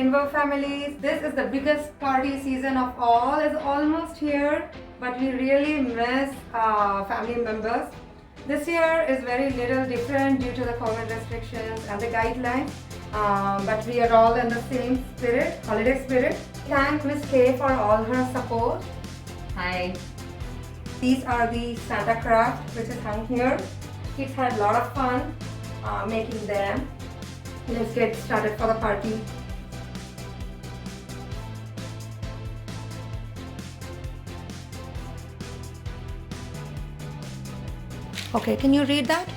Rainbow families, this is the biggest party season of all, is almost here, but we really miss family members. This year is very little different due to the COVID restrictions and the guidelines, but we are all in the same spirit, holiday spirit. Thank Miss K for all her support. Hi. These are the Santa craft which is hung here. Kids had a lot of fun making them. Let's get started for the party. Okay, can you read that?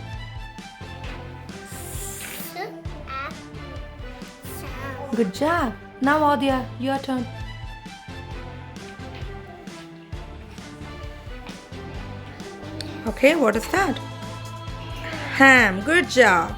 Good job. Now Audya, your turn. Okay, what is that? Ham. Good job.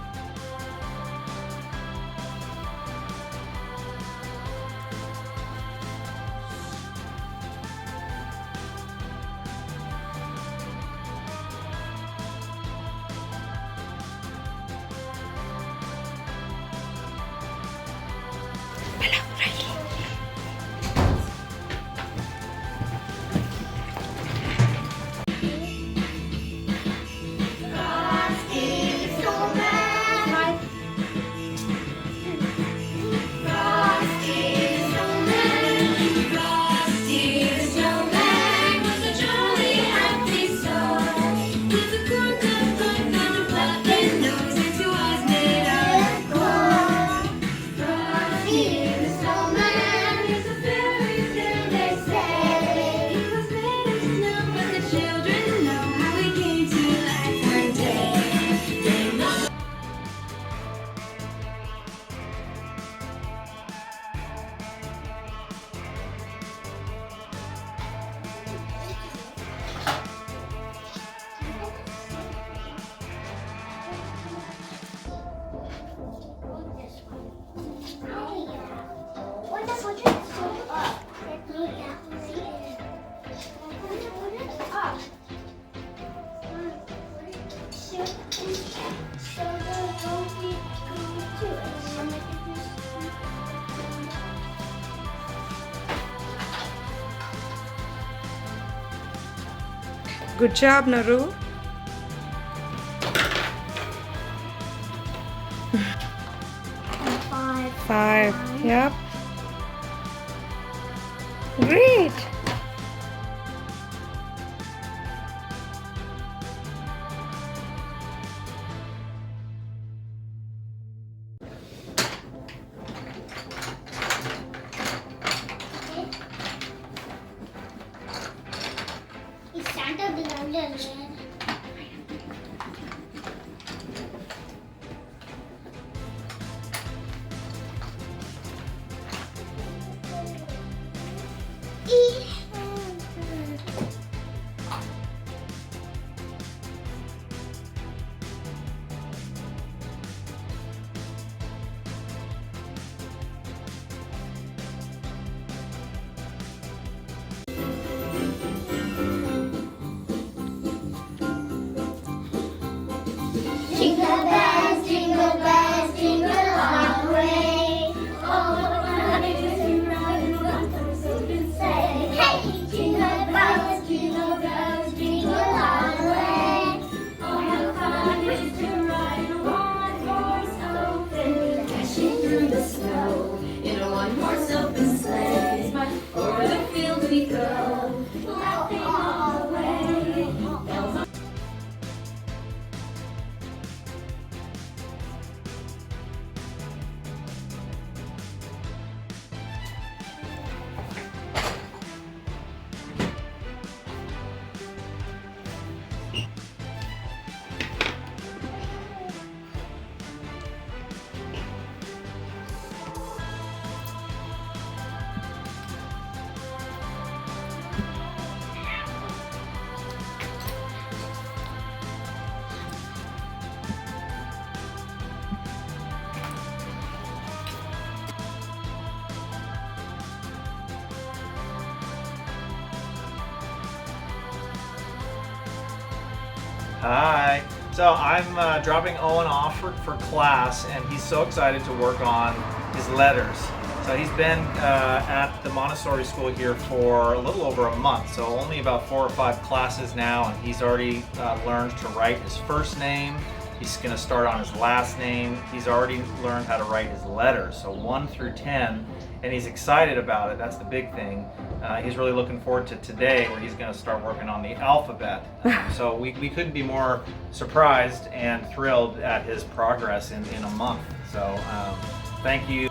Good job, Naru. Five. Yep. Great. Jingle bells, jingle all the way. Oh, what fun it is to ride in a one-horse open sleigh. Hey, jingle bells, jingle all the way. Oh, how fun it is to ride in a one-horse open, dashing through the snow in a one-horse open sleigh. O'er the field we go, laughing all the way. Bells on Hi. So I'm dropping Owen off for class, and he's so excited to work on his letters. So he's been at the Montessori school here for a little over a month, so only about 4 or 5 classes now, and he's already learned to write his first name. He's going to start on his last name. He's already learned how to write his letters, so 1 through 10, and he's excited about it. That's the big thing. He's really looking forward to today, where he's going to start working on the alphabet. So we couldn't be more surprised and thrilled at his progress in a month. So thank you.